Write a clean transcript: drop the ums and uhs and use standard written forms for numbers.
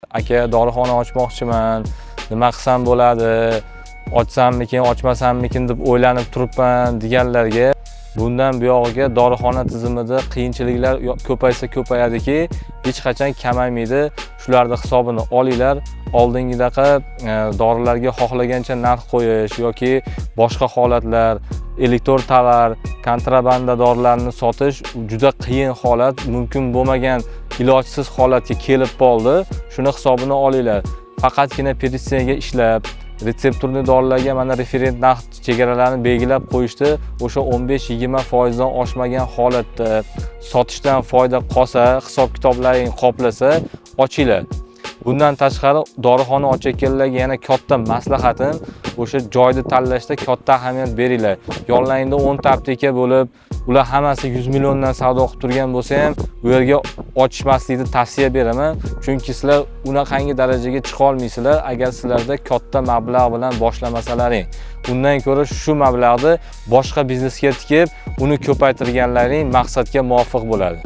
Aka, dorixona ochmoqchiman. Nima qilsam bo'ladi? Ochsammikin, ochmasammikin deb o'ylanib turibman deganlarga bundan buyog'iga dorixona tizimida qiyinchiliklar ko'paysa ko'payadiki, hech qachon kamaymaydi. Shularning hisobini olinglar. Oldingidaqa dorilarga xohlagancha narx qo'yish yoki boshqa holatlar, elektron tovar, kontrabanda dorilarni sotish juda qiyin holat, mumkin bo'lmagan ilojsiz holatga kelib qoldi. Shuni hisobini olinglar. Faqatgina petitsiyaga ishlab, retsepturli dorilarga mana referent narx chegaralarini belgilab qo'yishdi. O'sha 15-20% dan oshmagan holatda sotishdan foyda qolsa, hisob kitoblaring qoplasa, ochinglar. Bundan tashqari dorixona ochayotganlarga yana katta maslahatim, o'sha joyni tanlashda katta ahamiyat beringlar. Yonlaringda 10 ta apteka bo'lib, ular hammasi 100 milliondan savdo qilib turgan bo'lsa ham, u yerga ochmaslikni tavsiya beraman. Chunki sizlar unaqangi darajaga chiqa olmaysizlar agar sizlarda katta mablag' bilan boshlamasalaring. Undan ko'ra shu mablag'ni boshqa biznesga tikib, uni ko'paytirganlaring maqsadga muvofiq bo'ladi.